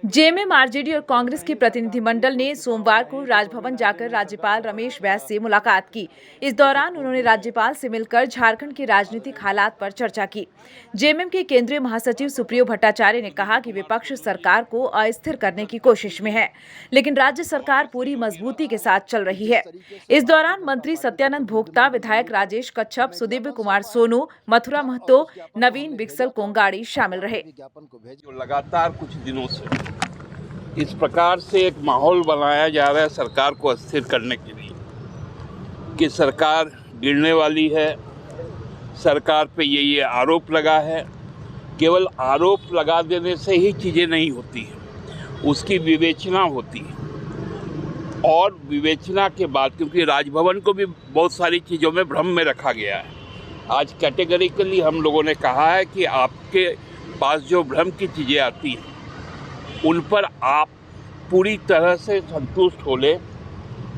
JMM, RJD और कांग्रेस के प्रतिनिधिमंडल ने सोमवार को राजभवन जाकर राज्यपाल रमेश बैस से मुलाकात की। इस दौरान उन्होंने राज्यपाल से मिलकर झारखंड के राजनीतिक हालात पर चर्चा की। जेएमएम के केंद्रीय महासचिव सुप्रियो भट्टाचार्य ने कहा कि विपक्ष सरकार को अस्थिर करने की कोशिश में है, लेकिन राज्य सरकार पूरी मजबूती के साथ चल रही है। इस दौरान मंत्री सत्यानंद भोक्ता, विधायक राजेश कच्छप, सुदिव्य कुमार सोनू, मथुरा महतो, नवीन बिक्सल कोंगाड़ी शामिल रहे। लगातार कुछ दिनों से इस प्रकार से एक माहौल बनाया जा रहा है सरकार को अस्थिर करने के लिए कि सरकार गिरने वाली है, सरकार पे ये आरोप लगा है। केवल आरोप लगा देने से ही चीज़ें नहीं होती हैं, उसकी विवेचना होती है। और विवेचना के बाद, क्योंकि राजभवन को भी बहुत सारी चीज़ों में भ्रम में रखा गया है, आज कैटेगरिकली हम लोगों ने कहा है कि आपके पास जो भ्रम की चीज़ें आती हैं उन पर आप पूरी तरह से संतुष्ट हो लें,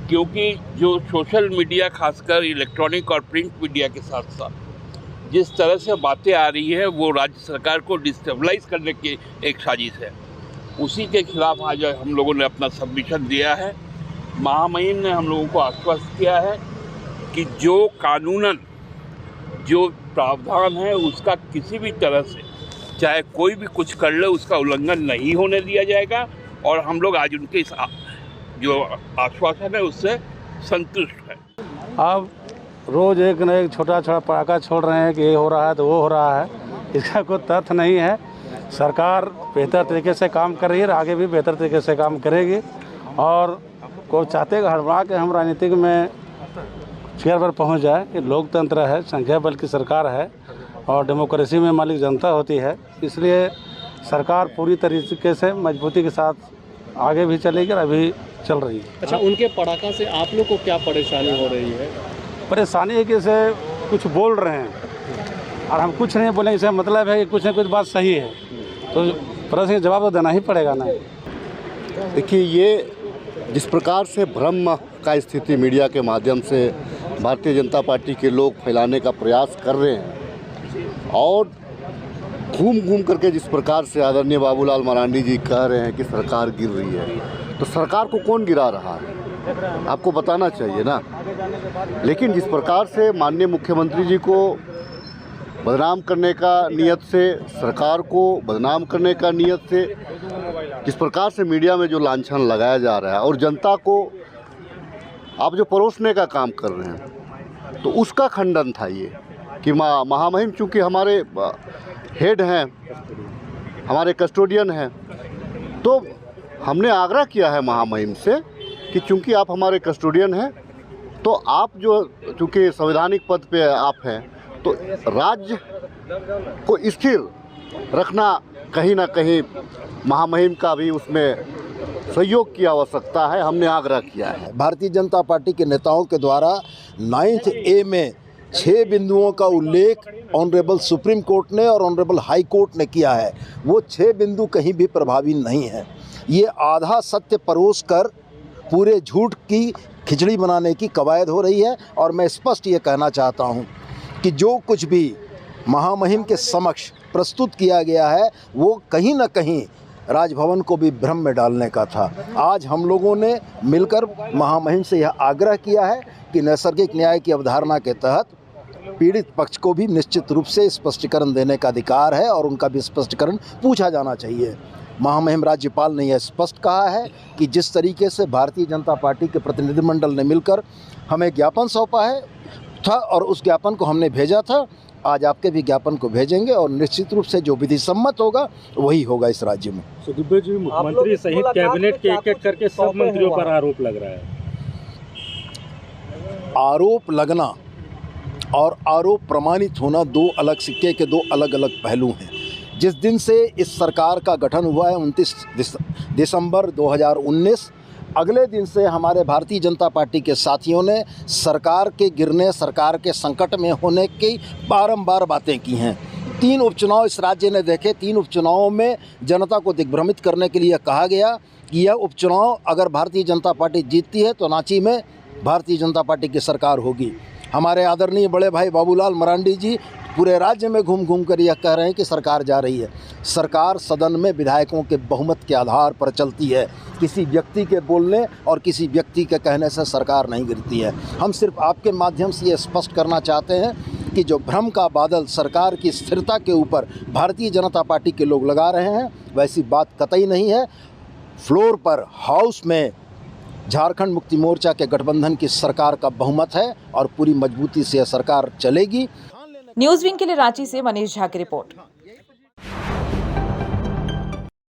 क्योंकि जो सोशल मीडिया, खासकर इलेक्ट्रॉनिक और प्रिंट मीडिया के साथ साथ जिस तरह से बातें आ रही है वो राज्य सरकार को डिस्टेबलाइज करने की एक साजिश है। उसी के खिलाफ आज हम लोगों ने अपना सबमिशन दिया है। महामहिम ने हम लोगों को आश्वस्त किया है कि जो कानूनन जो प्रावधान है उसका किसी भी तरह से, चाहे कोई भी कुछ कर ले, उसका उल्लंघन नहीं होने दिया जाएगा। और हम लोग आज उनके इस जो आश्वासन है उससे संतुष्ट हैं। अब रोज़ एक न एक छोटा छोटा पटाखा छोड़ रहे हैं कि ये हो रहा है तो वो हो रहा है, इसका कोई तथ्य नहीं है। सरकार बेहतर तरीके से काम कर रही है और आगे भी बेहतर तरीके से काम करेगी। और को चाहते हड़बड़ा के हम राजनीतिक में चेयर पर पहुँच जाए। ये लोकतंत्र है, संख्या बल की सरकार है और डेमोक्रेसी में मालिक जनता होती है, इसलिए सरकार पूरी तरीके से मजबूती के साथ आगे भी चलेगी और अभी चल रही है। अच्छा, उनके पटाखा से आप लोग को क्या परेशानी हो रही है? परेशानी है कि इसे कुछ बोल रहे हैं और हम कुछ नहीं बोलेंगे, इसका मतलब है कि कुछ न कुछ बात सही है, तो प्रश्न का जवाब तो देना ही पड़ेगा ना। देखिए, ये जिस प्रकार से भ्रम का स्थिति मीडिया के माध्यम से भारतीय जनता पार्टी के लोग फैलाने का प्रयास कर रहे हैं और घूम घूम करके जिस प्रकार से आदरणीय बाबूलाल मरांडी जी कह रहे हैं कि सरकार गिर रही है, तो सरकार को कौन गिरा रहा है आपको बताना चाहिए ना। लेकिन जिस प्रकार से माननीय मुख्यमंत्री जी को बदनाम करने का नियत से, सरकार को बदनाम करने का नियत से जिस प्रकार से मीडिया में जो लांछन लगाया जा रहा है और जनता को आप जो परोसने का काम कर रहे हैं, तो उसका खंडन था ये कि महामहिम चूँकि हमारे हेड हैं, हमारे कस्टोडियन हैं, तो हमने आग्रह किया है महामहिम से कि चूँकि आप हमारे कस्टोडियन हैं, तो आप जो चूँकि संवैधानिक पद पे आप हैं, तो राज्य को स्थिर रखना कहीं ना कहीं महामहिम का भी उसमें सहयोग की आवश्यकता है, हमने आग्रह किया है। भारतीय जनता पार्टी के नेताओं के द्वारा 9th A में 6 बिंदुओं का उल्लेख ऑनरेबल सुप्रीम कोर्ट ने और ऑनरेबल हाई कोर्ट ने किया है। वो 6 बिंदु कहीं भी प्रभावी नहीं है। ये आधा सत्य परोस कर पूरे झूठ की खिचड़ी बनाने की कवायद हो रही है। और मैं स्पष्ट ये कहना चाहता हूँ कि जो कुछ भी महामहिम के समक्ष प्रस्तुत किया गया है वो कहीं ना कहीं राजभवन को भी भ्रम में डालने का था। आज हम लोगों ने मिलकर महामहिम से यह आग्रह किया है कि नैसर्गिक न्याय की अवधारणा के तहत पीड़ित पक्ष को भी निश्चित रूप से स्पष्टीकरण देने का अधिकार है और उनका भी स्पष्टीकरण पूछा जाना चाहिए। महामहिम राज्यपाल ने यह स्पष्ट कहा है कि जिस तरीके से भारतीय जनता पार्टी के प्रतिनिधिमंडल ने मिलकर हमें ज्ञापन सौंपा है था और उस ज्ञापन को हमने भेजा था, आज आपके भी ज्ञापन को भेजेंगे और निश्चित रूप से जो विधि सम्मत होगा वही होगा इस राज्य में। सुदिव्य जी, मुख्यमंत्री सहित कैबिनेट के एक-एक करके सब मंत्रियों पर आरोप लग रहा है। आरोप लगना और आरोप प्रमाणित होना दो अलग सिक्के के दो अलग अलग पहलू हैं। जिस दिन से इस सरकार का गठन हुआ है 29 दिसंबर 2019, अगले दिन से हमारे भारतीय जनता पार्टी के साथियों ने सरकार के गिरने, सरकार के संकट में होने की बारंबार बातें की हैं। 3 उपचुनाव इस राज्य ने देखे। 3 उपचुनावों में जनता को दिग्भ्रमित करने के लिए कहा गया कि यह उपचुनाव अगर भारतीय जनता पार्टी जीतती है तो रांची में भारतीय जनता पार्टी की सरकार होगी। हमारे आदरणीय बड़े भाई बाबूलाल मरांडी जी पूरे राज्य में घूम घूम कर यह कह रहे हैं कि सरकार जा रही है। सरकार सदन में विधायकों के बहुमत के आधार पर चलती है। किसी व्यक्ति के बोलने और किसी व्यक्ति के कहने से सरकार नहीं गिरती है। हम सिर्फ आपके माध्यम से ये स्पष्ट करना चाहते हैं कि जो भ्रम का बादल सरकार की स्थिरता के ऊपर भारतीय जनता पार्टी के लोग लगा रहे हैं, वैसी बात कतई नहीं है। फ्लोर पर हाउस में झारखंड मुक्ति मोर्चा के गठबंधन की सरकार का बहुमत है और पूरी मजबूती से यह सरकार चलेगी। न्यूज विंग के लिए रांची से मनीष झा की रिपोर्ट।